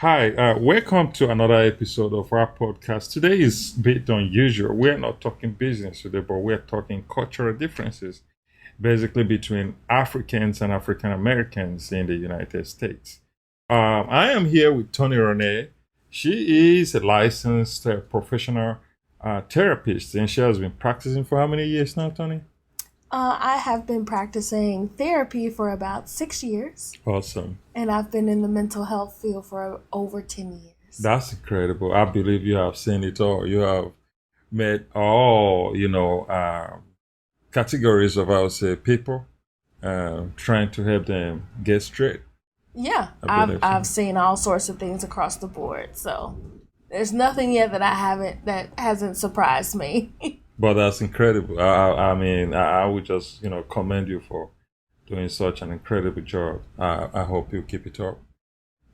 Hi, welcome to another episode of our podcast. Today is a bit unusual. We're not talking business today, but we're talking cultural differences, basically between Africans and African Americans in the United States. I am here with Toni Renee. She is a licensed professional therapist, and she has been practicing for how many years now, Toni? I have been practicing therapy for about 6 years, Awesome. and I've been in the mental health field for over 10 years. That's incredible. I believe you have seen it all. You have met all, categories of, I would say, people, trying to help them get straight. Yeah, I I've, believe I've so. seen all sorts of things across the board, so there's nothing yet that hasn't surprised me. But that's incredible. I would just, commend you for doing such an incredible job. I hope you keep it up.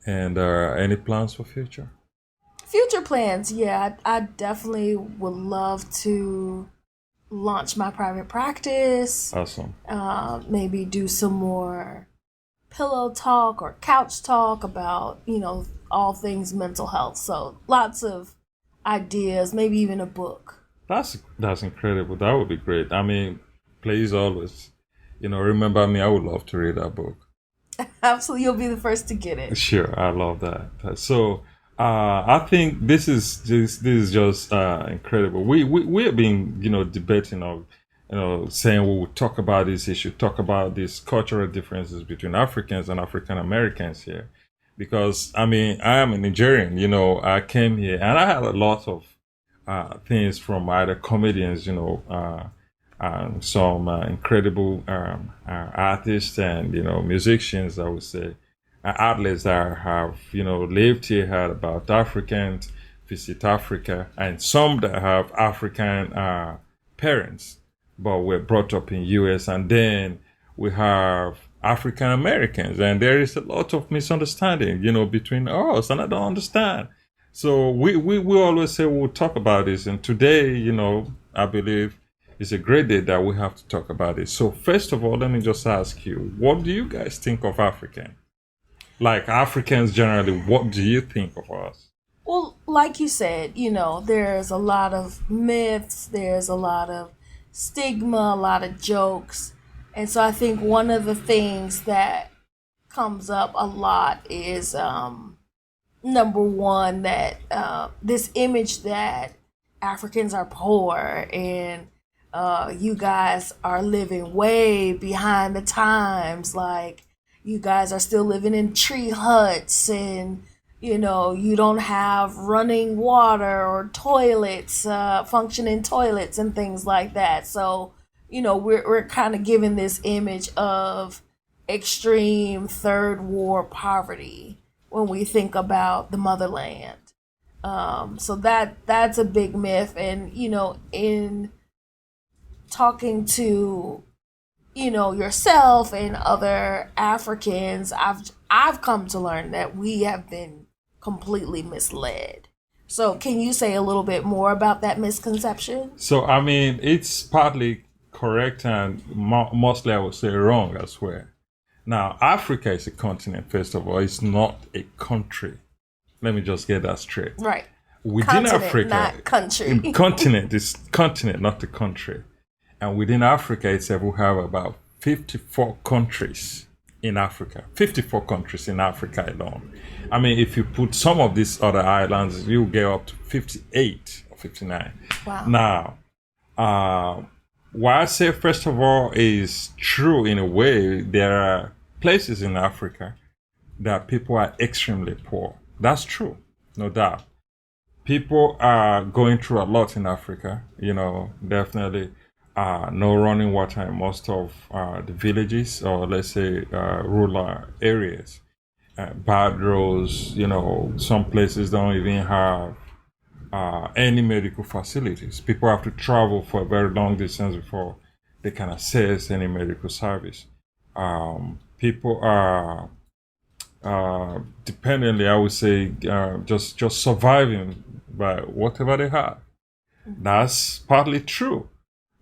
And any plans for future? Future plans, yeah, I definitely would love to launch my private practice, Awesome. maybe do some more pillow talk or couch talk about, all things mental health. So lots of ideas, maybe even a book. That's incredible. That would be great. I mean, please always, remember me. I would love to read that book. Absolutely, you'll be the first to get it. Sure, I love that. So, I think this is just incredible. We have been debating of saying we would talk about this issue, talk about these cultural differences between Africans and African Americans here, because I mean I am a Nigerian. I came here and I had a lot of things from other comedians. And some incredible artists and musicians, I would say, outlets that have lived here, heard about Africans, visit Africa, and some that have African parents, but were brought up in U.S. And then we have African Americans, and there is a lot of misunderstanding, between us, and I don't understand. So we always say we'll talk about this, and today, I believe it's a great day that we have to talk about it. So first of all, let me just ask you, what do you guys think of African? Like Africans generally, what do you think of us? Well, like you said, there's a lot of myths, there's a lot of stigma, a lot of jokes. And so I think one of the things that comes up a lot is number one, that this image that Africans are poor and you guys are living way behind the times. Like, you guys are still living in tree huts, and you don't have running water or toilets, functioning toilets, and things like that. So, we're kind of given this image of extreme third world poverty when we think about the motherland. So that's a big myth, and in talking to yourself and other Africans, I've come to learn that we have been completely misled. So can you say a little bit more about that misconception? So I mean, it's partly correct and mostly I would say wrong as well. Now, Africa is a continent. First of all, it's not a country. Let me just get that straight. Right. Within Continent, Africa, not country. continent is continent, not the country. And within Africa itself, we have about 54 countries in Africa. 54 countries in Africa alone. I mean, if you put some of these other islands, you get up to 58 or 59. Wow. Now, what I say, first of all, is true in a way. There are places in Africa that people are extremely poor. That's true, no doubt. People are going through a lot in Africa, definitely no running water in most of the villages, or let's say rural areas. Bad roads, some places don't even have any medical facilities. People have to travel for a very long distance before they can access any medical service. People are dependently, I would say, just surviving by whatever they have. That's partly true.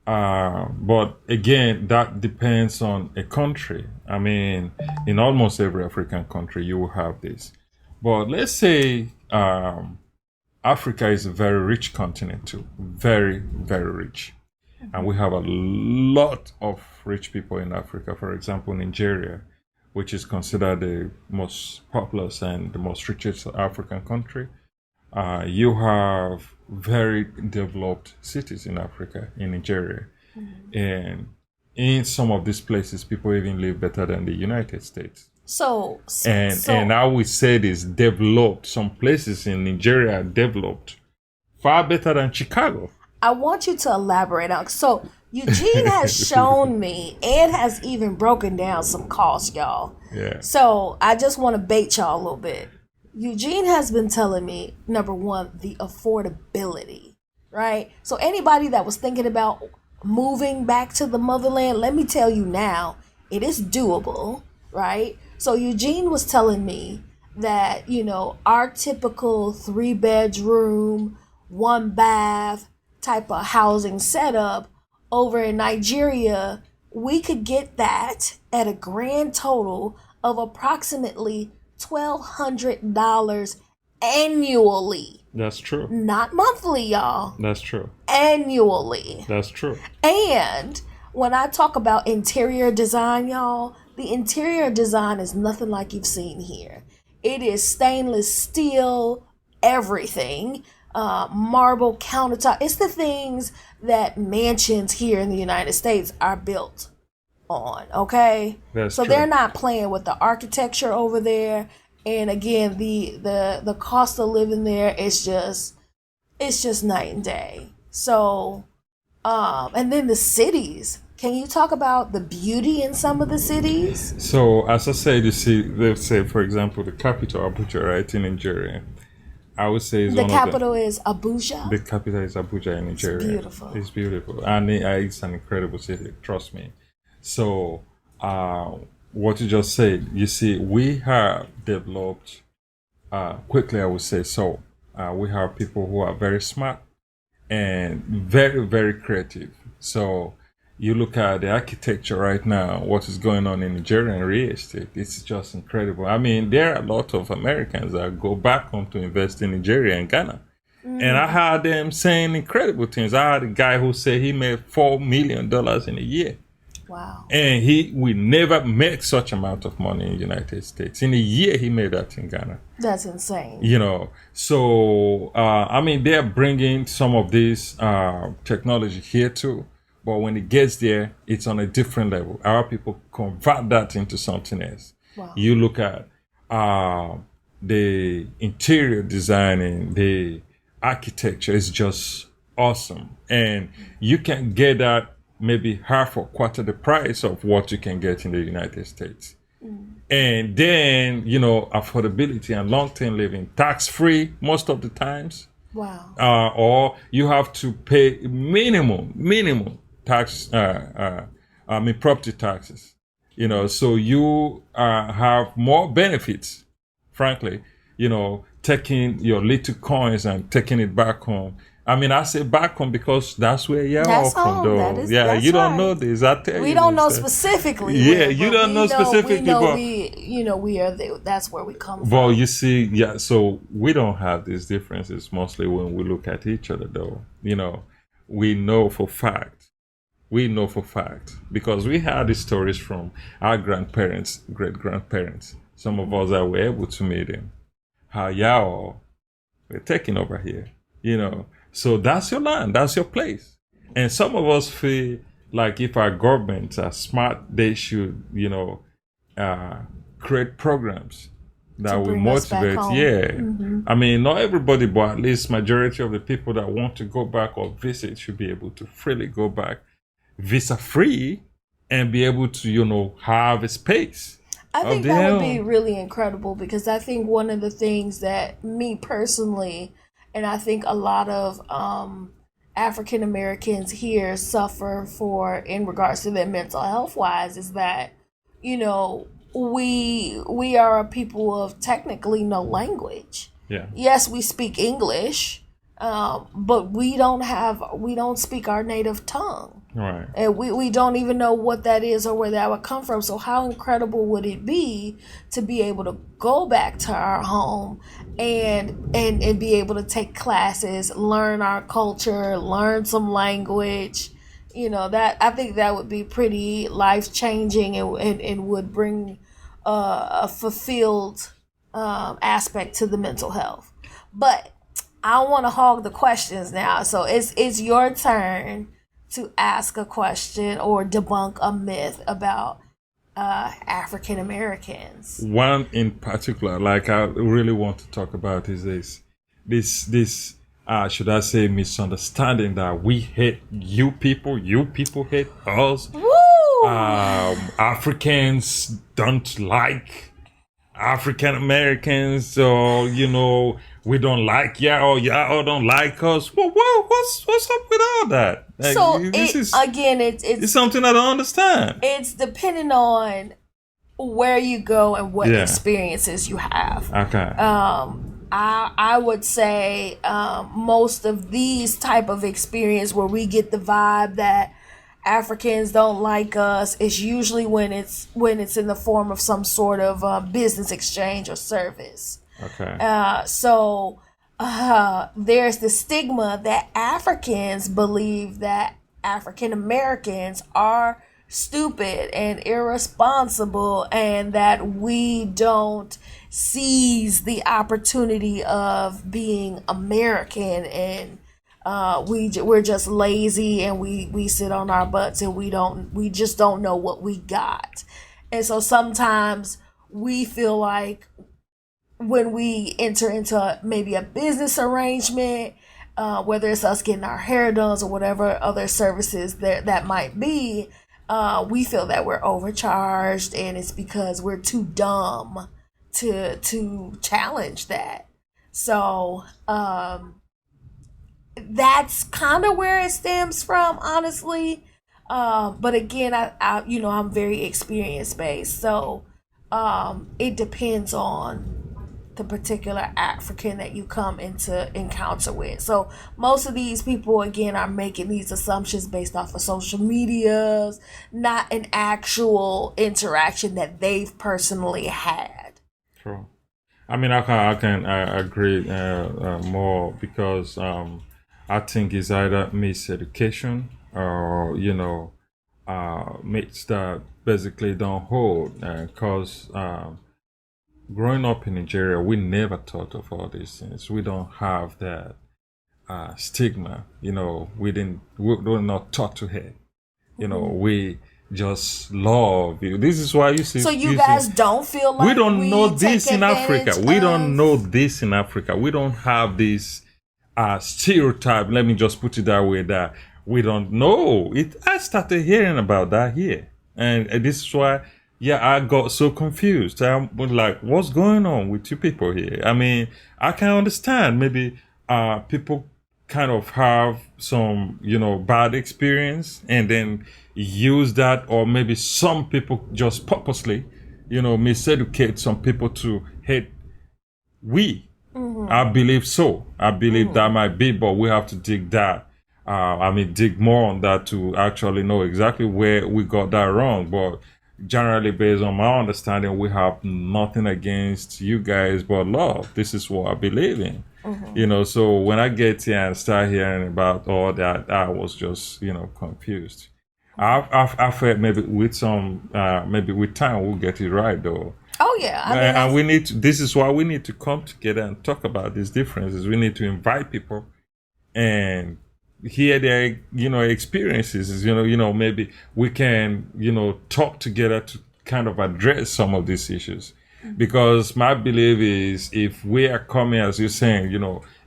But again, that depends on a country. I mean, in almost every African country, you will have this. But let's say Africa is a very rich continent too, very, very rich. And we have a lot of rich people in Africa. For example, Nigeria, which is considered the most populous and the most richest African country. You have very developed cities in Africa, in Nigeria. And in some of these places, people even live better than the United States. And I would say this developed. Some places in Nigeria are developed far better than Chicago. I want you to elaborate on. So Eugene has shown me and has even broken down some costs, y'all. Yeah. So I just want to bait y'all a little bit. Eugene has been telling me, number one, the affordability, right? So anybody that was thinking about moving back to the motherland, let me tell you now, it is doable, right? So Eugene was telling me that, our typical 3-bedroom, 1-bath type of housing setup over in Nigeria, we could get that at a grand total of approximately $1,200 annually. That's true. Not monthly, y'all. That's true. Annually. That's true. And when I talk about interior design, y'all, the interior design is nothing like you've seen here. It is stainless steel, everything, marble countertop. It's the things that mansions here in the United States are built on, okay? That's so true. They're not playing with the architecture over there. And again, the cost of living there is just night and day. So and then the cities. Can you talk about the beauty in some of the cities? So as I said, you see, let's say for example the capital Abuja, right, in Nigeria. I would say is the one capital of is Abuja. the capital is Abuja in Nigeria. It's beautiful. It's beautiful, and it's an incredible city. Trust me. So, what you just said, you see, we have developed quickly. I would say so. We have people who are very smart and very, very creative. So, you look at the architecture right now, what is going on in Nigeria and real estate, it's just incredible. I mean, there are a lot of Americans that go back home to invest in Nigeria and Ghana. And I heard them saying incredible things. I had a guy who said he made $4 million in a year. Wow. And he would never make such amount of money in the United States. In a year, he made that in Ghana. That's insane. So, I mean, they're bringing some of this technology here too. But when it gets there, it's on a different level. Our people convert that into something else. Wow. You look at the interior designing, the architecture is just awesome. And you can get that maybe half or quarter the price of what you can get in the United States. And then, affordability and long-term living, tax-free most of the times. Wow. Or you have to pay minimum tax, property taxes, so you have more benefits, frankly, taking your little coins and taking it back home. I mean, I say back home because that's where you're all from, though. You don't know this. I tell you. We don't know specifically. Yeah, you don't know specifically. We are there. That's where we come from. Well, you see, so we don't have these differences mostly when we look at each other, though. We know for fact. Because we had these stories from our grandparents, great-grandparents. Some of us that were able to meet them. How y'all were taking over here, So that's your land, that's your place. And some of us feel like if our governments are smart, they should, create programs that will motivate. Yeah. Mm-hmm. I mean, not everybody, but at least majority of the people that want to go back or visit should be able to freely go back, visa free, and be able to, have a space. I think that would be really incredible, because I think one of the things that me personally, and I think a lot of African Americans here suffer for in regards to their mental health wise, is that, we are a people of technically no language. Yeah. Yes, we speak English, but we don't speak our native tongue. Right. And we don't even know what that is or where that would come from. So how incredible would it be to be able to go back to our home and be able to take classes, learn our culture, learn some language. That I think that would be pretty life changing and would bring a fulfilled aspect to the mental health. But I want to hog the questions now. So it's your turn to ask a question or debunk a myth about African Americans. One in particular, like I really want to talk about, is this should I say misunderstanding that we hate you people hate us. Woo! Africans don't like African Americans, or we don't like y'all don't like us. Well, what's up with all that? Like, So it's something I don't understand. it's depending on where you go and what Yeah. experiences you have. Okay. I would say most of these type of experience where we get the vibe that Africans don't like us is usually when it's in the form of some sort of business exchange or service. Okay. So there's the stigma that Africans believe that African Americans are stupid and irresponsible, and that we don't seize the opportunity of being American, and we're just lazy, and we sit on our butts, and we just don't know what we got. And so sometimes we feel like when we enter into maybe a business arrangement, whether it's us getting our hair done or whatever other services that might be, we feel that we're overcharged, and it's because we're too dumb to challenge that. So that's kind of where it stems from, honestly. But again, I'm very experience based, so it depends on the particular African that you come into encounter with. So most of these people, again, are making these assumptions based off of social medias, not an actual interaction that they've personally had. True. I mean, I agree more, because I think it's either miseducation or mates that basically don't hold, because growing up in Nigeria, we never thought of all these things. We don't have that stigma. We're not taught to hate. We just love you. This is why you see. So you guys don't feel like we don't know this take in Africa. advantage We of- don't know this in Africa. We don't have this stereotype. Let me just put it that way. That we don't know it. I started hearing about that here, and this is why. Yeah, I got so confused. I'm like, what's going on with you people here? I mean, I can understand maybe people kind of have some, bad experience and then use that, or maybe some people just purposely, miseducate some people to hate we. I believe so. I believe that might be, but we have to dig that. Dig more on that to actually know exactly where we got that wrong. But generally, based on my understanding, we have nothing against you guys but love. This is what I believe in. So when I get here and start hearing about all that, I was just, confused. I felt maybe with maybe with time we'll get it right, though. Oh yeah, And we need to, this is why we need to come together and talk about these differences. We need to invite people and hear their experiences. Maybe we can talk together to kind of address some of these issues, because my belief is, if we are coming, as you're saying,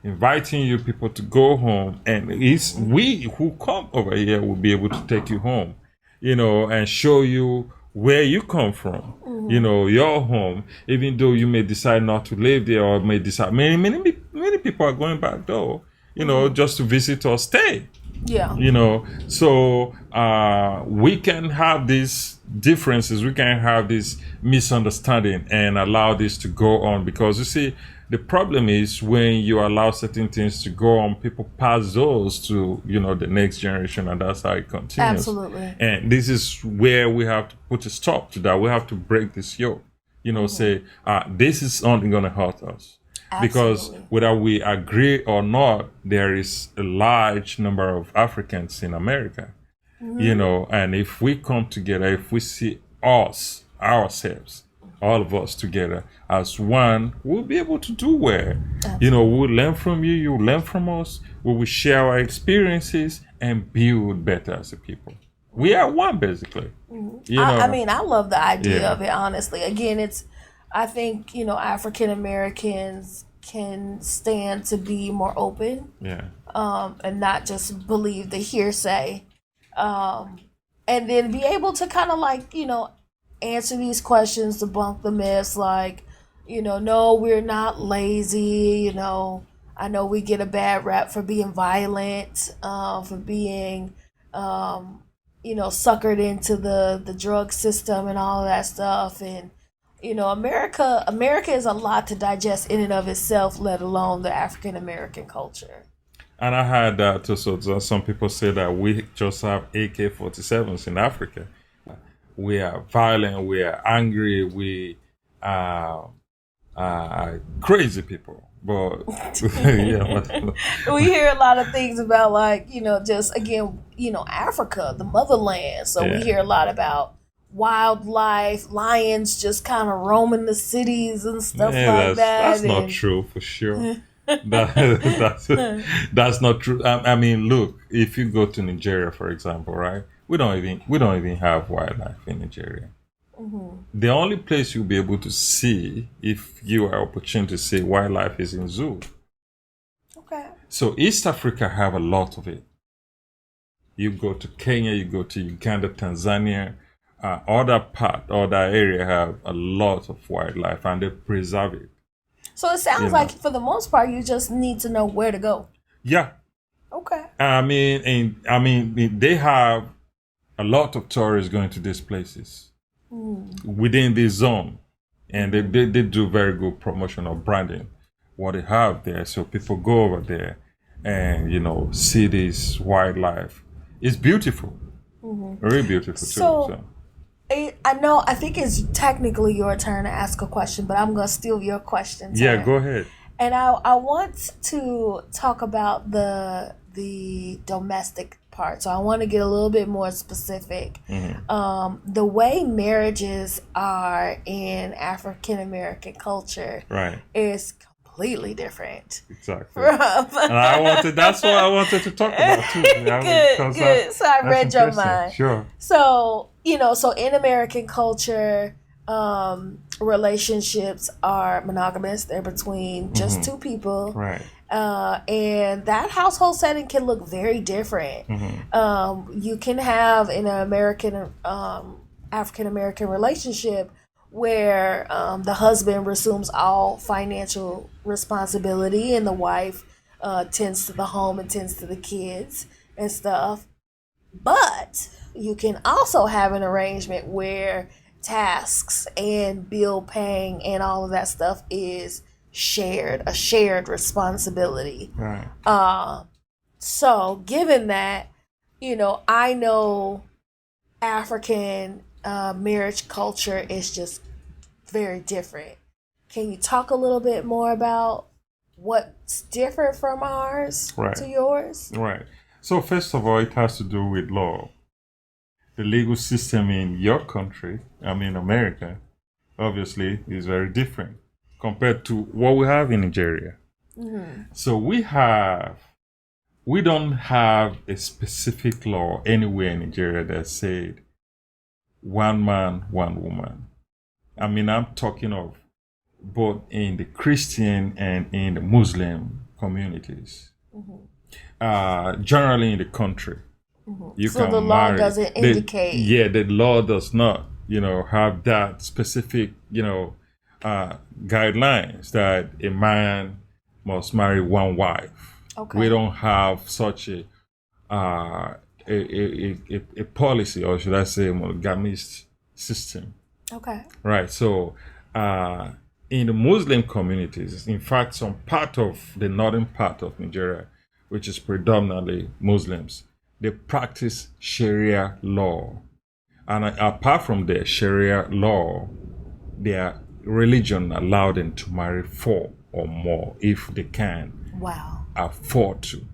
inviting you people to go home, and it's we who come over here will be able to take you home, and show you where you come from, your home, even though you may decide not to live there, or may decide, many people are going back though, just to visit or stay. Yeah. So we can have these differences, we can have this misunderstanding and allow this to go on, because you see, the problem is when you allow certain things to go on, people pass those to the next generation, and that's how it continues. Absolutely. And this is where we have to put a stop to that. We have to break this yoke, say this is only going to hurt us. Because Absolutely. whether we agree or not, there is a large number of Africans in America, and if we come together, if we see ourselves, all of us together as one, we'll be able to do well. We'll learn from you, you learn from us, we will share our experiences and build better as a people. We are one, basically. I mean, I love the idea Yeah. of it, honestly. Again, I think, African Americans can stand to be more open, Yeah. and not just believe the hearsay, and then be able to kind of like, answer these questions, debunk the myths, like, no, we're not lazy, I know we get a bad rap for being violent, for being, suckered into the drug system and all of that stuff. And America is a lot to digest in and of itself, let alone the African American culture. And I had that too. So some people say that we just have AK-47s in Africa. We are violent, we are angry, we are crazy people. But yeah, We hear a lot of things about, like, just again, Africa, the motherland. So we Yeah. hear a lot about wildlife, lions just kind of roaming the cities and stuff like that's that. not and true for sure. That's not true. I mean, look, if you go to Nigeria, for example, right? We don't even have wildlife in Nigeria. The only place you'll be able to see, if you are opportune to see wildlife, is in zoo. Okay. So East Africa have a lot of it. You go to Kenya, you go to Uganda, Tanzania, other area have a lot of wildlife, and they preserve it. So it sounds like, for the most part, you just need to know where to go. Yeah, Okay. I mean, they have a lot of tourists going to these places within this zone, and they do very good promotion of branding what they have there, so people go over there and see this wildlife. It's beautiful, very beautiful too. So, I think it's technically your turn to ask a question, but I'm gonna steal your question. Yeah, Taryn. go ahead. And I want to talk about the domestic part. So I want to get a little bit more specific. The way marriages are in African American culture, Right. is completely different. Exactly. From And that's what I wanted to talk about too. Good. So I read your interesting. mind. Sure. So, so in American culture, relationships are monogamous. They're between just two people. Right. And that household setting can look very different. You can have in an African American relationship where the husband assumes all financial responsibility and the wife tends to the home and tends to the kids and stuff. But you can also have an arrangement where tasks and bill paying and all of that stuff is a shared responsibility. Right. So given that, I know African marriage culture is just very different. Can you talk a little bit more about what's different from ours to yours? Right. So first of all, it has to do with law. The legal system in your country, America, obviously is very different compared to what we have in Nigeria. So we don't have a specific law anywhere in Nigeria that said one man, one woman. I'm talking of both in the Christian and in the Muslim communities. Generally in the country, you So can the law marry. doesn't indicate. The law does not, have that specific, guidelines that a man must marry one wife. Okay. We don't have such uh, a policy, or should I say, monogamist system. Okay. Right. So, uh, in the Muslim communities, in fact, some part of the northern part of Nigeria, which is predominantly Muslims, they practice Sharia law. And apart from the Sharia law, their religion allow them to marry four or more if they can Wow. afford to.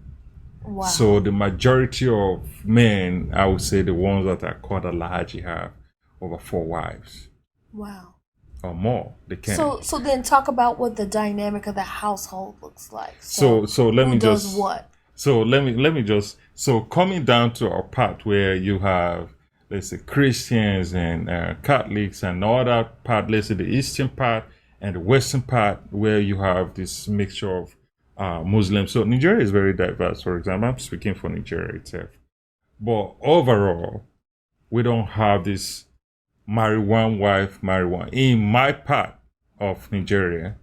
Wow. So the majority of men, I would say the ones that are called Alhaji, have over four wives Wow. or more. They can. So then talk about what the dynamic of the household looks like. So let who me does just what? So let me just so coming down to our part where you have, let's say, Christians and Catholics, and all that part, let's say the eastern part and the western part, where you have this mixture of Muslims. So Nigeria is very diverse. For example, I'm speaking for Nigeria itself, but overall, we don't have this marry one wife, marry one. In my part of Nigeria,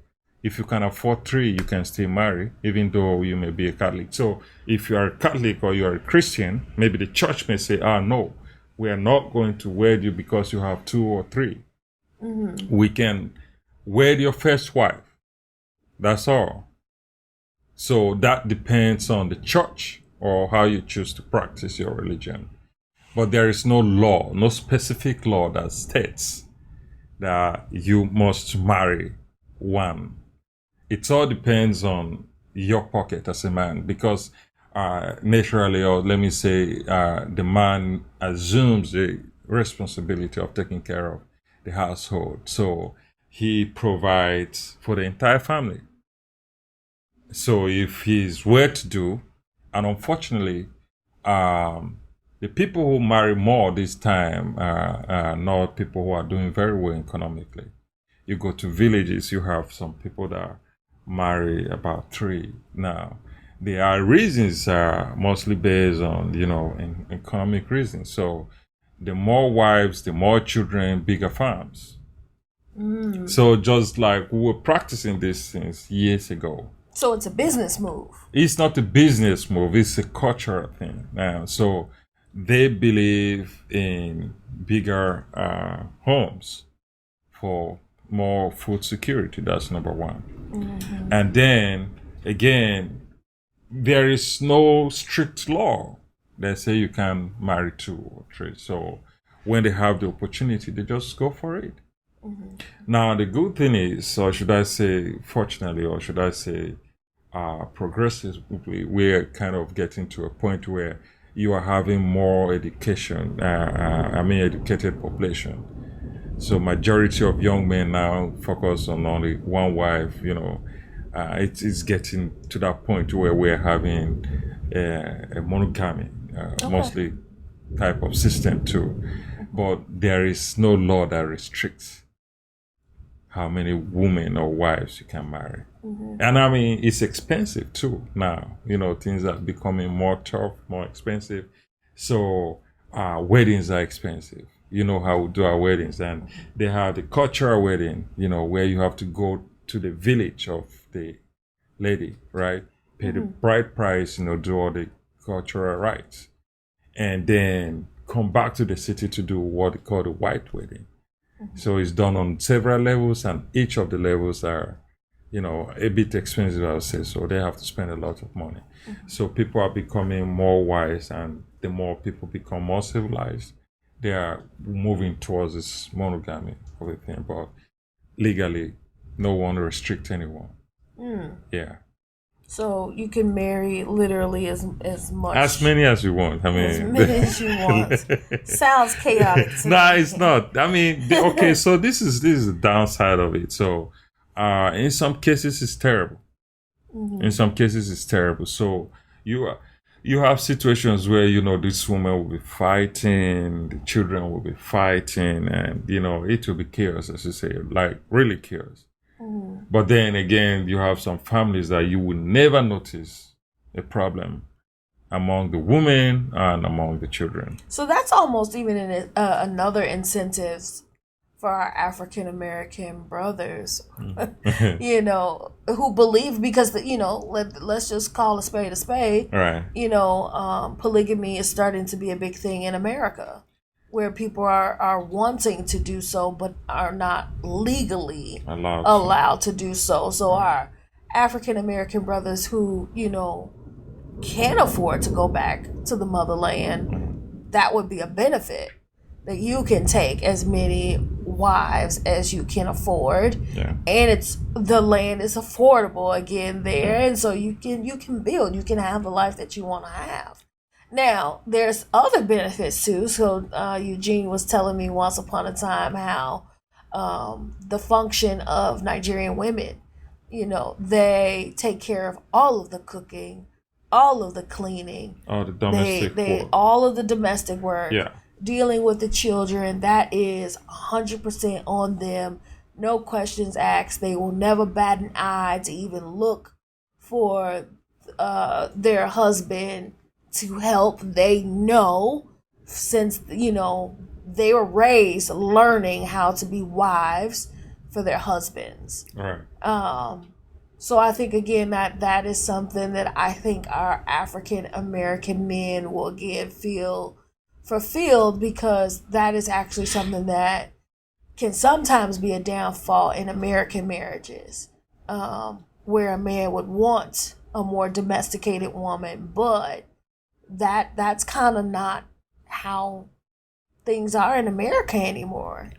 if you can afford three, you can still marry, even though you may be a Catholic. So if you are a Catholic or you are a Christian, maybe the church may say, no, we are not going to wed you because you have two or 3. Mm-hmm. We can wed your first wife. That's all. So that depends on the church or how you choose to practice your religion. But there is no law, no specific law that states that you must marry one. It all depends on your pocket as a man, because naturally, or let me say, the man assumes the responsibility of taking care of the household. So he provides for the entire family. So if he's well to do, and unfortunately, the people who marry more this time are not people who are doing very well economically. You go to villages, you have some people that marry about 3 now. There are reasons mostly based on, economic reasons. So the more wives, the more children, bigger farms. So just like we were practicing these things years ago. So it's a business move. It's not a business move, it's a cultural thing. So they believe in bigger homes for more food security. That's number one. Mm-hmm. And then again, there is no strict law that say you can marry 2 or 3. So when they have the opportunity, they just go for it. Mm-hmm. Now the good thing is, or should I say fortunately, or should I say progressively, we're kind of getting to a point where you are having more education, educated population. So majority of young men now focus on only one wife, it's getting to that point where we're having a monogamy, mostly type of system too. But there is no law that restricts how many women or wives you can marry. Mm-hmm. And it's expensive too now. Things are becoming more tough, more expensive. So weddings are expensive. You know how we do our weddings. And they have the cultural wedding, where you have to go to the village of the lady, right? Pay the bride price, do all the cultural rites. And then come back to the city to do what they call the white wedding. So it's done on several levels, and each of the levels are, a bit expensive, I would say. So they have to spend a lot of money. Mm-hmm. So people are becoming more wise, and the more people become more civilized, they are moving towards this monogamy of a thing. But legally, no one restricts anyone. Yeah. So you can marry literally as much. As many as you want. As many as you want. Sounds chaotic. Nah, it's not. Okay, so this is the downside of it. So in some cases it's terrible. Mm-hmm. In some cases it's terrible. So you have situations where, this woman will be fighting, the children will be fighting, and it will be chaos, as you say, like really chaos. But then again, you have some families that you will never notice a problem among the women and among the children. So that's almost even another incentive for our African American brothers, who believe, because let's just call a spade a spade. Right. Polygamy is starting to be a big thing in America, where people are wanting to do so but are not legally allowed to do so. So our African American brothers who can't afford to go back to the motherland, that would be a benefit, that you can take as many wives as you can afford, and the land is affordable again there, and so you can build, you can have the life that you want to have. Now there's other benefits too. So Eugene was telling me once upon a time how the function of Nigerian women, they take care of all of the cooking, all of the cleaning, all the domestic work. All of the domestic work, yeah, dealing with the children. That is 100% on them. No questions asked. They will never bat an eye to even look for their husband to help. They know, since they were raised learning how to be wives for their husbands. Right. So I think again that is something that I think our African American men will again feel fulfilled, because that is actually something that can sometimes be a downfall in American marriages, where a man would want a more domesticated woman, but that's kind of not how things are in America anymore.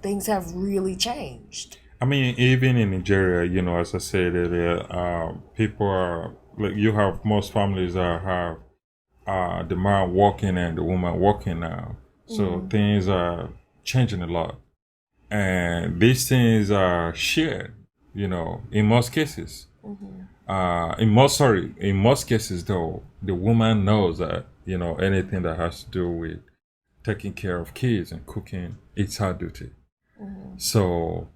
Things have really changed. I mean, even in Nigeria, as I said earlier, people are like, you have most families that have the man working and the woman working now. So things are changing a lot. And these things are shared, in most cases. In most cases though, the woman knows that, anything that has to do with taking care of kids and cooking, it's her duty. So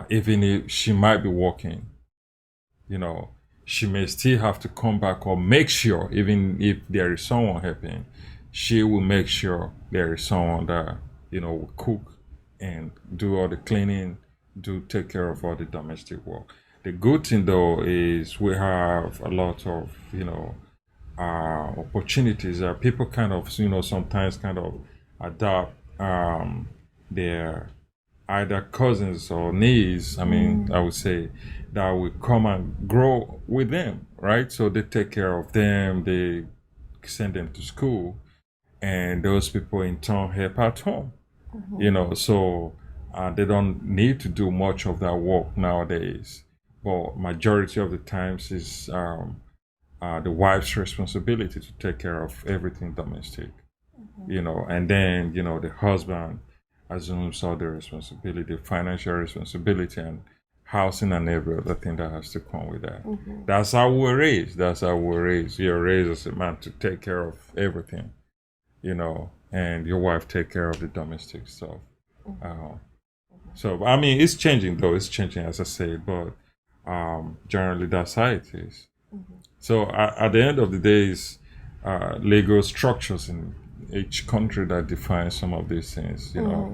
even if she might be working, she may still have to come back or make sure, even if there is someone helping, she will make sure there is someone that, will cook and do all the cleaning, take care of all the domestic work. The good thing though is we have a lot of, opportunities that people kind of, sometimes kind of adopt their either cousins or nieces, I would say, that will come and grow with them, right? So they take care of them, they send them to school, and those people in turn help at home. So they don't need to do much of that work nowadays. But majority of the times is the wife's responsibility to take care of everything domestic, and then, the husband assumes all the responsibility, financial responsibility, and housing and every other thing that has to come with that. That's how we're raised. You're raised as a man to take care of everything, and your wife take care of the domestic stuff. So, it's changing though. It's changing, as I said, but generally that's how it is. So at the end of the day, is legal structures in each country that defines some of these things,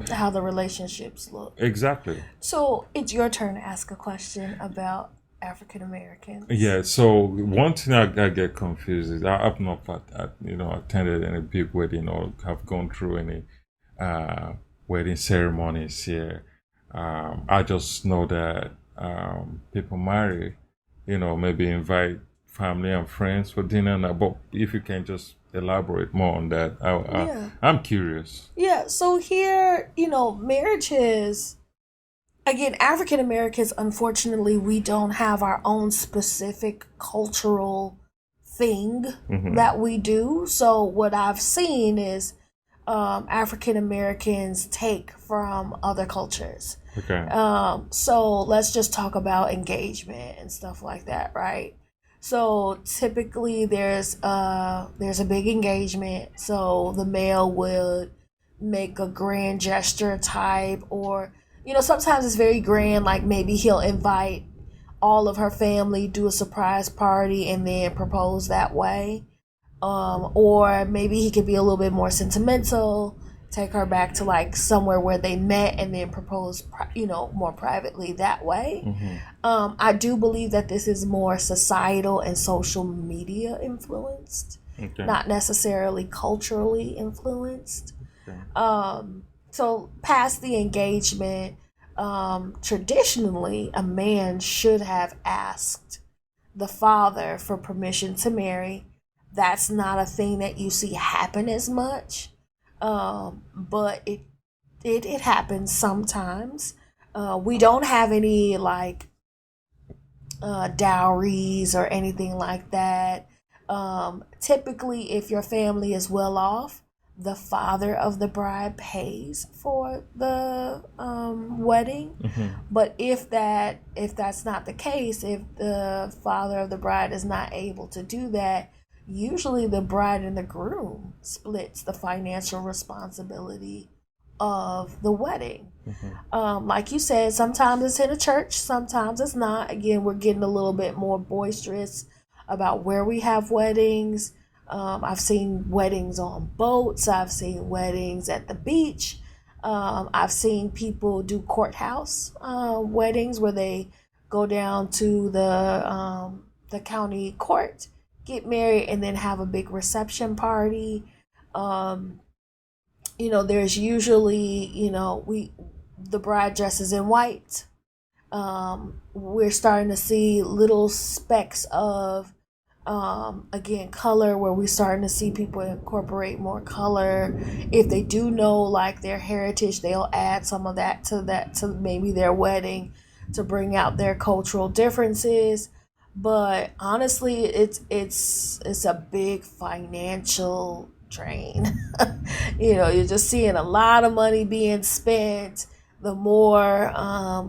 how the relationships look. Exactly. So it's your turn to ask a question about African Americans. Yeah. So one thing I get confused is I've not attended any big wedding or have gone through any wedding ceremonies here. I just know that people marry, maybe invite family and friends for dinner. But if you can just elaborate more on that, I'm curious. Yeah. So here, marriages. Again, African Americans, unfortunately, we don't have our own specific cultural thing that we do. So what I've seen is African Americans take from other cultures. Okay. So let's just talk about engagement and stuff like that, right? So typically there's a big engagement. So the male would make a grand gesture type, or sometimes it's very grand, like maybe he'll invite all of her family, do a surprise party, and then propose that way. Or maybe he could be a little bit more sentimental take her back to like somewhere where they met and then propose, more privately that way. I do believe that this is more societal and social media influenced, Okay. not necessarily culturally influenced. Okay. So past the engagement, traditionally a man should have asked the father for permission to marry. That's not a thing that you see happen as much, but it happens sometimes. We don't have any like dowries or anything like that. Typically, if your family is well off, the father of the bride pays for the wedding. But if that's not the case, if the father of the bride is not able to do that, usually the bride and the groom splits the financial responsibility of the wedding. Like you said, sometimes it's in a church, sometimes it's not. Again, we're getting a little bit more boisterous about where we have weddings. I've seen weddings on boats. I've seen weddings at the beach. I've seen people do courthouse weddings where they go down to the county court, get married, and then have a big reception party. There's usually, the bride dresses in white. We're starting to see little specks of, again, color, where we're starting to see people incorporate more color. If they do know like their heritage, they'll add some of that to maybe their wedding to bring out their cultural differences. But honestly, it's a big financial drain. You're just seeing a lot of money being spent. The more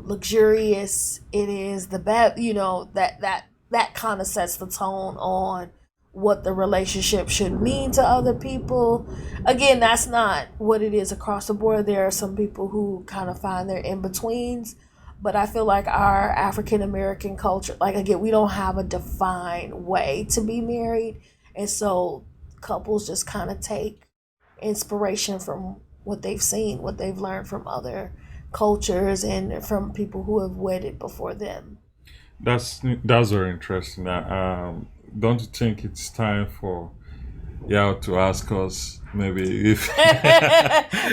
luxurious it is, the better. That kind of sets the tone on what the relationship should mean to other people. Again, that's not what it is across the board. There are some people who kind of find their in-betweens. But I feel like our African American culture, like, again, we don't have a defined way to be married. And so couples just kind of take inspiration from what they've seen, what they've learned from other cultures and from people who have wedded before them. That's very interesting. Don't you think it's time for y'all to ask us maybe if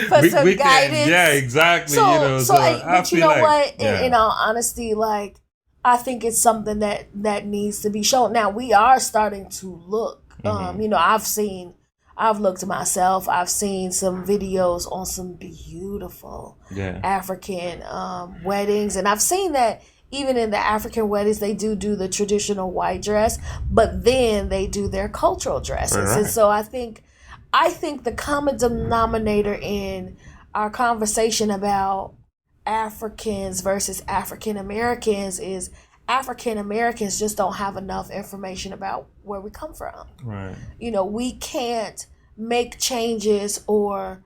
For some we can? guidance. Yeah, exactly. But you know like, what? yeah. In all honesty, like, I think it's something that needs to be shown. Now we are starting to look. I've looked myself. I've seen some videos on some beautiful African weddings, and I've seen that even in the African weddings, they do the traditional white dress, but then they do their cultural dresses. Right. And so I think the common denominator in our conversation about Africans versus African Americans is African Americans just don't have enough information about where we come from. Right. We can't make changes or,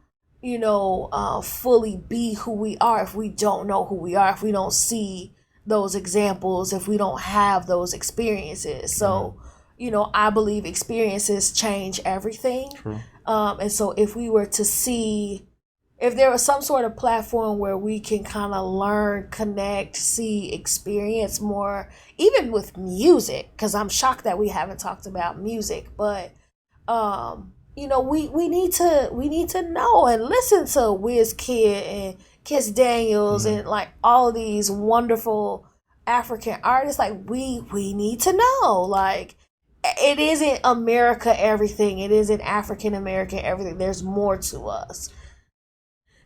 fully be who we are if we don't know who we are, if we don't see those examples, if we don't have those experiences. So, I believe experiences change everything. True. And so if we were to see, if there was some sort of platform where we can kind of learn, connect, see, experience more, even with music, because I'm shocked that we haven't talked about music, but we need to know and listen to Wizkid and Kiss Daniels and like all of these wonderful African artists. Like we need to know, like, it isn't America everything. It isn't African American everything. There's more to us.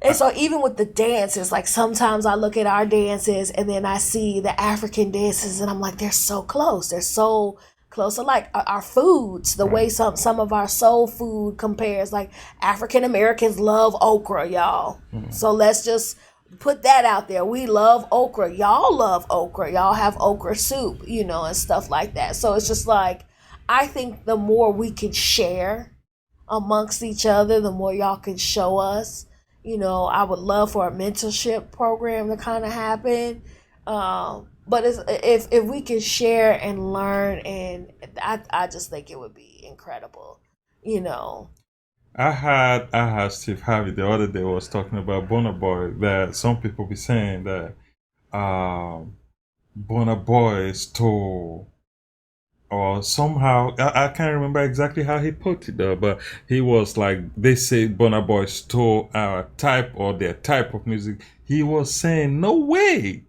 And so even with the dances, like sometimes I look at our dances and then I see the African dances and I'm like, they're so close. They're so close. So like our foods, the way some of our soul food compares, like African Americans love okra, y'all. So let's just put that out there. We love okra. Y'all love okra. Y'all have okra soup, and stuff like that. So it's just like, I think the more we can share amongst each other, the more y'all can show us. I would love for a mentorship program to kind of happen. But if we can share and learn, and I just think it would be incredible. I had Steve Harvey the other day was talking about Burna Boy, that some people be saying that um Burna Boy stole, or somehow I can't remember exactly how he put it though, but he was like, they say Burna Boy stole our type or their type of music. He was saying, no way,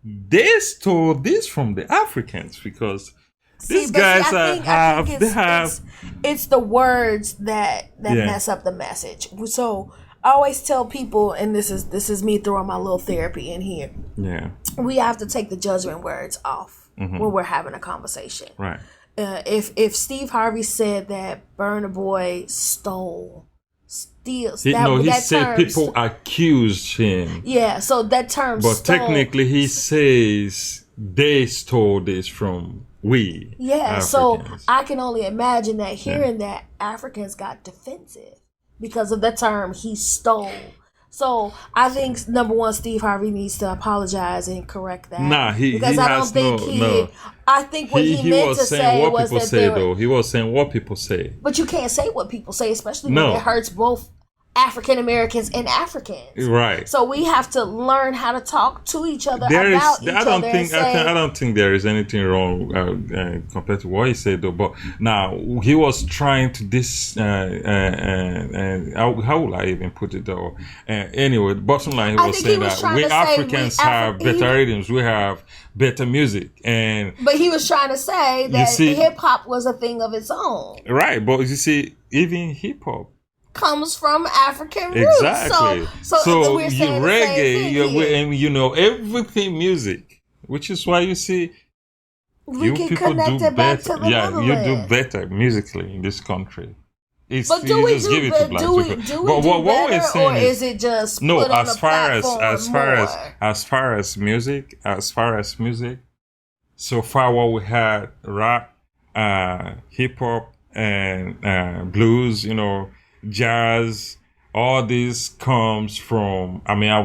they stole this from the Africans, because See, these but see, guys I think they have it's the words that yeah, mess up the message. So I always tell people, and this is me throwing my little therapy in here. yeah, We have to take the judgment words off mm-hmm, when we're having a conversation. right. If Steve Harvey said that Burna Boy stole, steals, He, no, he that said term, people accused him, yeah. So that term but stole. technically he says they stole this from we Yeah, so Africans. I can only imagine that Yeah. hearing that Africans got defensive because of the term he stole. So I think number one, Steve Harvey needs to apologize and correct that. Nah, because he I don't has think no. I think what he meant was to saying say what was people that say they were. though. He was saying what people say. But you can't say what people say, especially when No. it hurts both African Americans and Africans. Right. So we have to learn how to talk to each other There is. about each I don't other think. and say, I don't think there is anything wrong compared to what he said, though. But now he was trying to this. How will I even put it though? Anyway, the bottom line, he I was think saying he was that trying we to say Africans have better rhythms. We have better music, and But he was trying to say that see- hip hop was a thing of its own. right. But you see, even hip hop. Comes from African roots. Exactly. So we're you saying the reggae, same thing here. and you know everything music, which is why you see We you can people connect do it back better. to the Yeah, you do motherland. better musically in this country. It's But do you we just give do, it to but black do we people. do we But do what we're better, saying or is it just no, put on as a far as platform as far as music, so far what we had rap, hip hop, and blues, jazz. All this comes from. I mean, I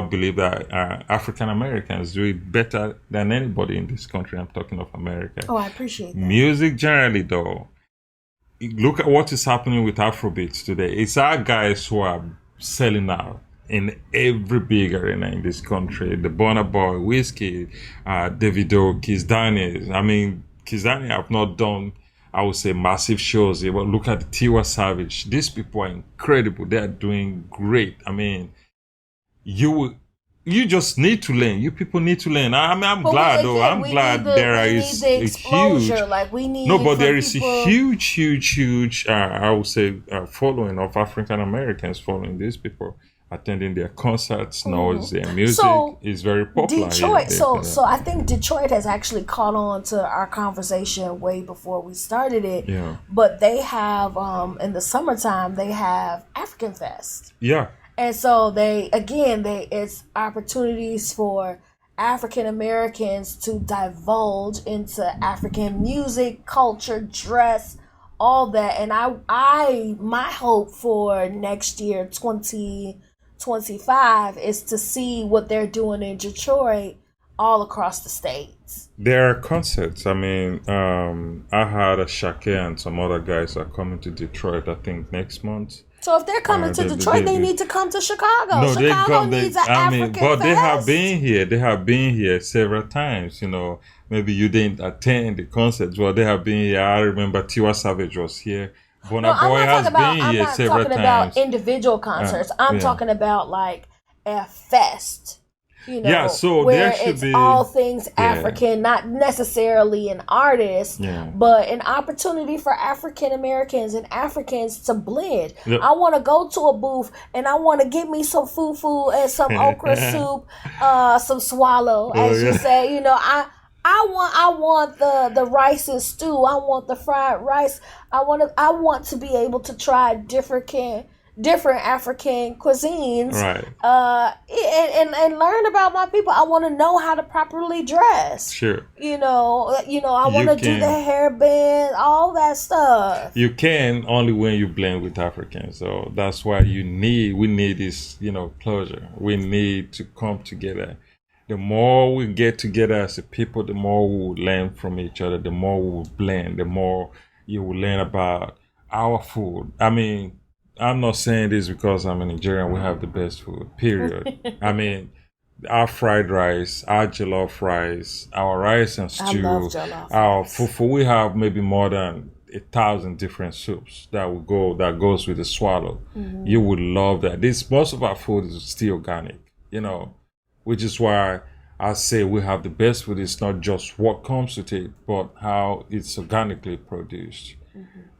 believe that African Americans do it better than anybody in this country. I'm talking of America. Oh, I appreciate that. Music generally, though, look at what is happening with Afrobeats today. It's our guys who are selling out in every big arena in this country. The Burna Boy, Whiskey, Davido, Kiss Daniels. I mean, Kiss Daniels have not done, I would say, massive shows. But look at Tiwa Savage. These people are incredible. They are doing great. I mean, you just need to learn. You people need to learn. I'm But glad we, though. again, I'm we glad need there we is need the a exposure. huge. Like we need No, but for there is people, a huge, I would say, following of African Americans following these people, attending their concerts, knows their music So, is very popular. Detroit. here. So I think Detroit has actually caught on to our conversation way before we started it. Yeah. But they have in the summertime they have African Fest. Yeah. And so it's opportunities for African Americans to divulge into African music, culture, dress, all that. And my hope for next year, 2025, is to see what they're doing in Detroit all across the states. There are concerts. I mean, I heard Shake and some other guys are coming to Detroit, I think, next month. So if they're coming to Detroit, they need to come to Chicago. No, Chicago needs an African but they have Fest. been here. They have been here several times. Maybe you didn't attend the concerts. Well, they have been here. I remember Tiwa Savage was here. Burna Boy has been here several talking times. about individual concerts. I'm talking about like a fest. Yeah, so where there should it's be all things African, not necessarily an artist, but an opportunity for African Americans and Africans to blend. Yep. I want to go to a booth and I want to get me some fufu and some okra soup, some swallow, as you say. I want the rice and stew. I want the fried rice. I want to be able to try different African cuisines, right? And learn about my people. I want to know how to properly dress. Sure. I want to do the hairband, all that stuff. You can only when you blend with Africans. So that's why we need this, closure. We need to come together. The more we get together as a people, the more we will learn from each other. The more we will blend. The more you will learn about our food. I mean, I'm not saying this because I'm a Nigerian. We have the best food. Period. I mean, our fried rice, our jollof rice, our rice and I love stew, jollof our rice. fufu. We have maybe more than 1,000 different soups that goes with the swallow. You would love that. This most of our food is still organic, which is why I say we have the best food. It's not just what comes with it, but how it's organically produced.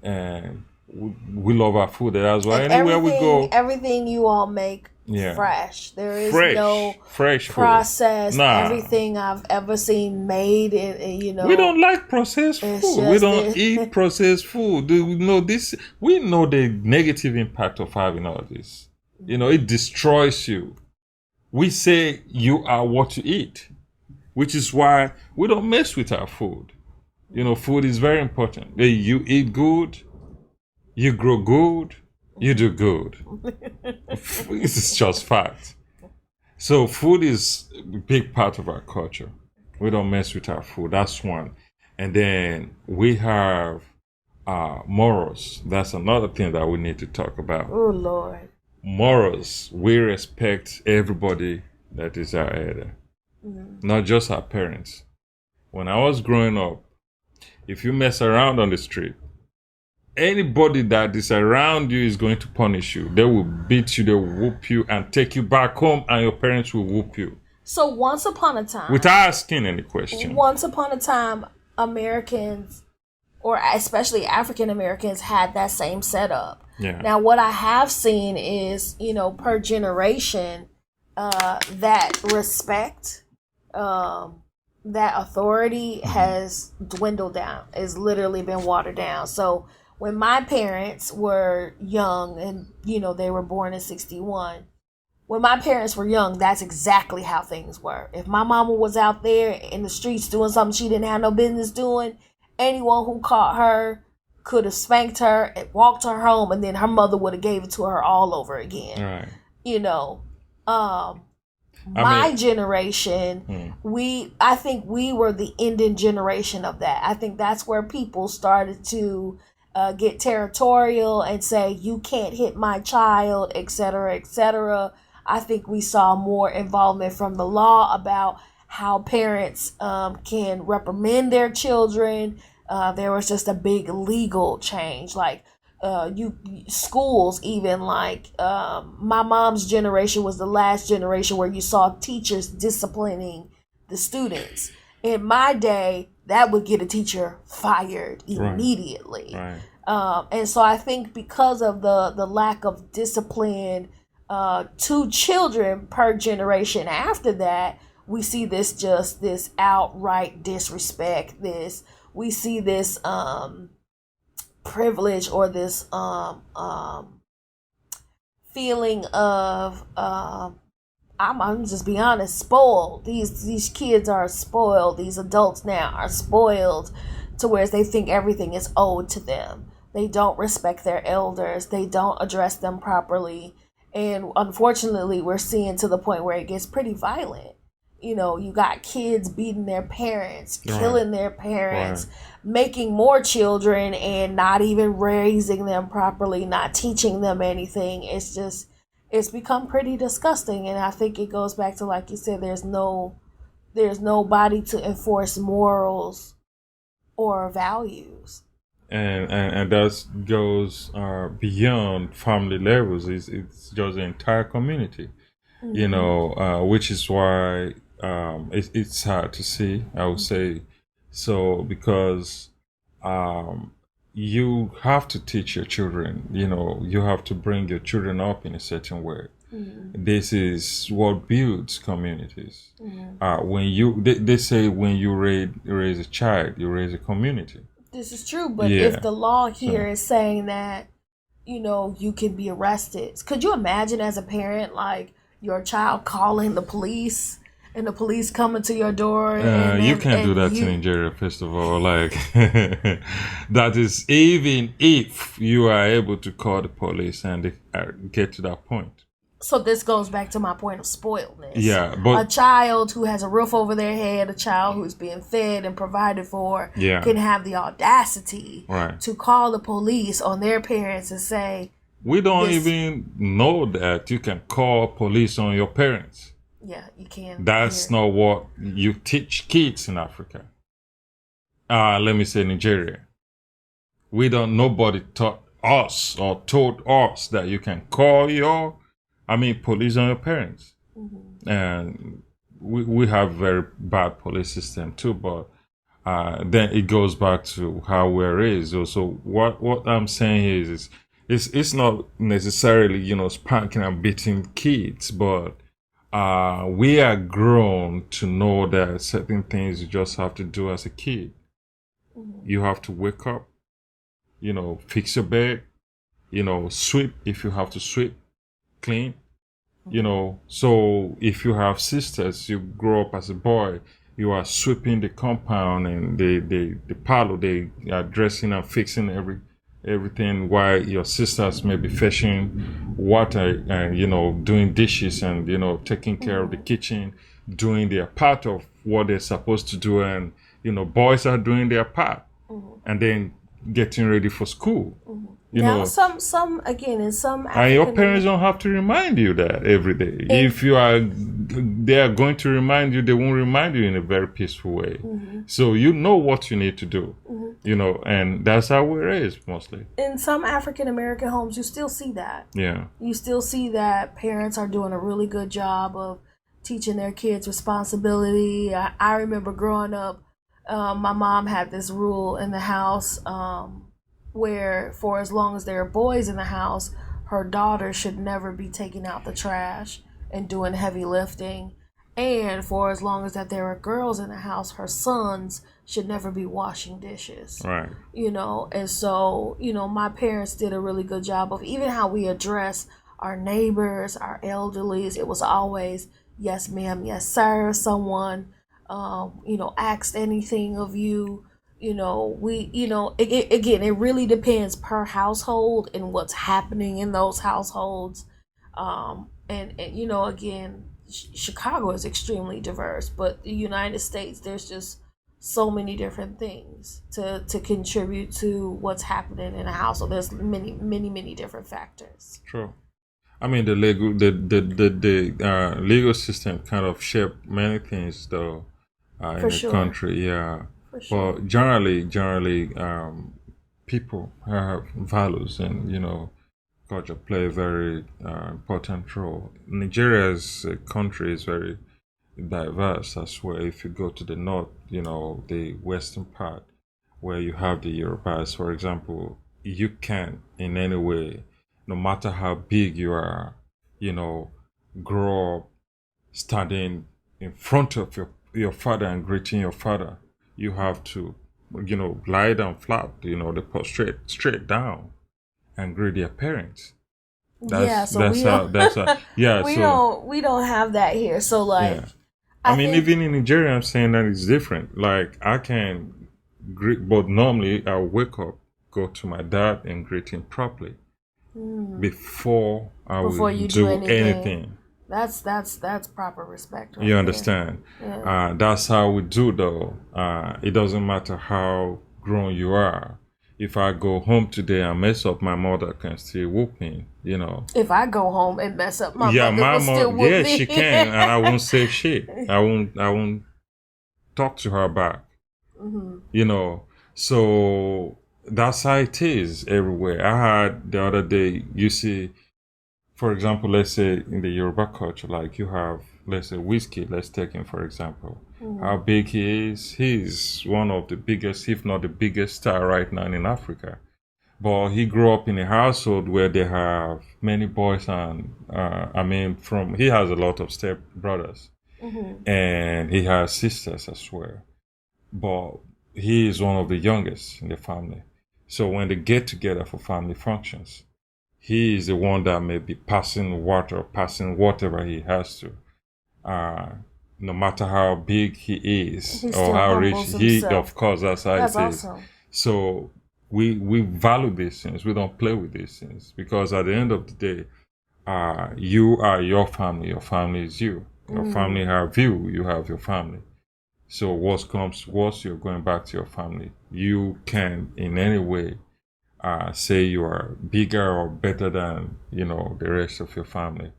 And we love our food. That's why And anywhere we go, everything you all make yeah, fresh. There is no fresh food. processed. Nah, Everything I've ever seen made, we don't like processed it's food. We just don't eat processed food. We know this. We know the negative impact of having all this. It destroys you. We say you are what you eat, which is why we don't mess with our food. Food is very important. You eat good, you grow good, you do good. This is just fact. So food is a big part of our culture. We don't mess with our food. That's one. And then we have morals. That's another thing that we need to talk about. Oh Lord. Morals. We respect everybody that is our elder, not just our parents. When I was growing up, if you mess around on the street, anybody that is around you is going to punish you. They will beat you, they will whoop you, and take you back home, and your parents will whoop you. So once upon a time, without asking any question. Once upon a time, Americans, or especially African Americans, had that same setup. Yeah. Now, what I have seen is, per generation, that respect, that authority has dwindled down. It's literally been watered down. So when my parents were young and, they were born in 1961, when my parents were young, that's exactly how things were. If my mama was out there in the streets doing something she didn't have no business doing, anyone who caught her could have spanked her and walked her home, and then her mother would have gave it to her all over again. Right. My generation, I think we were the ending generation of that. I think that's where people started to get territorial and say, you can't hit my child, etc., etc. I think we saw more involvement from the law about how parents can reprimand their children. There was just a big legal change, like schools, even like my mom's generation was the last generation where you saw teachers disciplining the students. In my day, that would get a teacher fired immediately. Right. And so I think because of the lack of discipline to children per generation after that, we see this outright disrespect. We see this privilege, or this feeling of I'm just be honest, spoiled. These kids are spoiled. These adults now are spoiled to where they think everything is owed to them. They don't respect their elders. They don't address them properly. And unfortunately, we're seeing to the point where it gets pretty violent. You got kids beating their parents, killing their parents, making more children, and not even raising them properly, not teaching them anything. It's become pretty disgusting. And I think it goes back to, like you said, there's nobody to enforce morals or values. And that goes beyond family levels. It's just the entire community, which is why it's hard to see, I would say. So because you have to teach your children, you have to bring your children up in a certain way. This is what builds communities. When they say when you raise a child, you raise a community. This is true, but if the law here is saying that, you can be arrested, could you imagine as a parent, like, your child calling the police and the police coming to your door? You can't do that in Nigeria, first of all. Like, that is even if you are able to call the police and they get to that point. So this goes back to my point of spoiledness. Yeah, A but child who has a roof over their head, a child who's being fed and provided for, Yeah. can have the audacity Right. to call the police on their parents and say, we don't this- even know that you can call police on your parents. yeah, you can't. That's not what you teach kids in Africa. Let me say Nigeria. Nobody taught us or told us that you can call police on your parents. Mm-hmm. And we have very bad police system too, but then it goes back to how we're raised. So what I'm saying is it's not necessarily, spanking and beating kids, but we are grown to know that certain things you just have to do as a kid. Mm-hmm. You have to wake up, fix your bed, sweep if you have to sweep, clean, So if you have sisters, you grow up as a boy, you are sweeping the compound and the parlor, they are dressing and fixing everything while your sisters may be fetching water and, doing dishes and, taking care of the kitchen, doing their part of what they're supposed to do. And, boys are doing their part and then getting ready for school. Now, some again, in some and your parents don't have to remind you that every day. If they are going to remind you, they won't remind you in a very peaceful way. So you know what you need to do, and that's how we're raised mostly. In some African American homes, you still see that. Yeah. You still see that parents are doing a really good job of teaching their kids responsibility. I remember growing up, my mom had this rule in the house where for as long as there are boys in the house, her daughter should never be taking out the trash and doing heavy lifting. And for as long as that there are girls in the house, her sons should never be washing dishes. Right. And so, my parents did a really good job of even how we address our neighbors, our elderlies. It was always, yes, ma'am, yes, sir. Someone, asked anything of you. Again, it really depends per household and what's happening in those households. Again, Chicago is extremely diverse, but the United States, there's just so many different things to contribute to what's happening in a household. There's many, many, many different factors. True. I mean, the legal system kind of shaped many things, though, in the country. Yeah. Sure. But generally, people have values, and culture play a very important role. Nigeria as a country is very diverse as well. If you go to the north, the western part, where you have the Yorubas, for example, you can in any way, no matter how big you are, grow up standing in front of your father and greeting your father. You have to, lie down flat, they prostrate straight down and greet their parents. We don't have that here. So yeah. I mean, even in Nigeria, I'm saying that it's different. Like I can greet, but normally I'll wake up, go to my dad and greet him properly before you do anything. That's proper respect. Right, you understand? Yeah. That's how we do, though. It doesn't matter how grown you are. If I go home today and mess up, my mother can still whoop me. If I go home and mess up, my mother will still whoop me. She can, and I won't say shit. I won't talk to her back. So that's how it is everywhere. I had the other day, you see. For example, let's say in the Yoruba culture, like you have, let's say, Whiskey, let's take him for example. How big he is. He's one of the biggest, if not the biggest star right now in Africa. But he grew up in a household where they have many boys and, he has a lot of step brothers. And he has sisters as well. But he is one of the youngest in the family. So when they get together for family functions, he is the one that may be passing water, passing whatever he has to. No matter how big he is or how rich of course, that's how it is. Awesome. So we value these things. We don't play with these things because at the end of the day, You are your family. Your family is you. Your family have you. You have your family. So what comes once you're going back to your family, you can in any way say you are bigger or better than the rest of your family.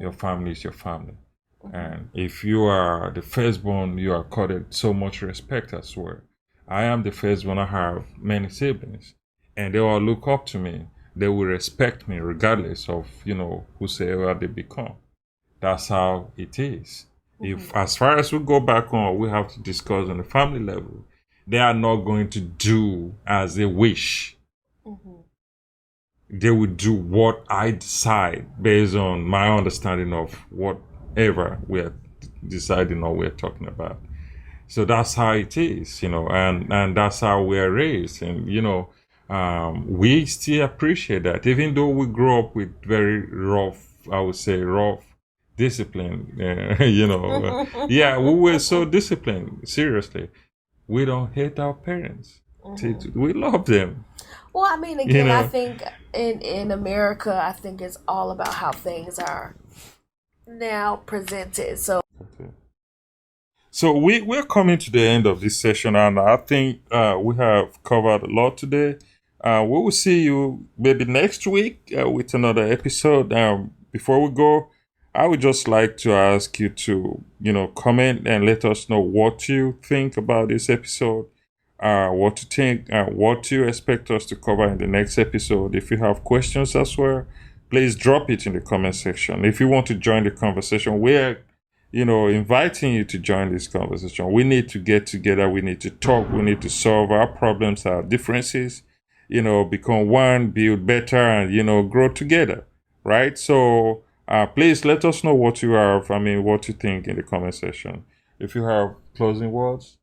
Your family is your family. And if you are the firstborn, you are accorded so much respect as well. I am the firstborn. I have many siblings, and they all look up to me. They will respect me regardless of whosoever they become. That's how it is. If as far as we go back on, we have to discuss on the family level. They are not going to do as they wish. They will do what I decide based on my understanding of whatever we're deciding or we're talking about. So that's how it is, and that's how we're raised. And, we still appreciate that, even though we grew up with very rough, I would say, rough discipline, yeah, we were so disciplined. Seriously, we don't hate our parents. We love them. Well, I mean, again, I think in America, I think it's all about how things are now presented. So, Okay. So we're coming to the end of this session, and I think we have covered a lot today. We will see you maybe next week with another episode. Before we go, I would just like to ask you to comment and let us know what you think about this episode. What you think, what you expect us to cover in the next episode. If you have questions as well, please drop it in the comment section. If you want to join the conversation, we're inviting you to join this conversation. We need to get together. We need to talk. We need to solve our problems, our differences, become one, build better, and, grow together. Right? So please let us know what you have. What you think in the comment section. If you have closing words.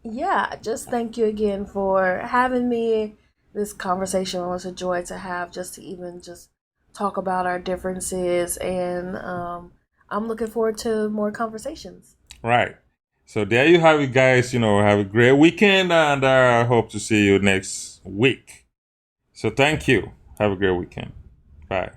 Yeah, just thank you again for having me. This conversation was a joy to have, just to even just talk about our differences, and I'm looking forward to more conversations. Right. So there you have it, guys. Have a great weekend, and I hope to see you next week. So thank you. Have a great weekend. Bye.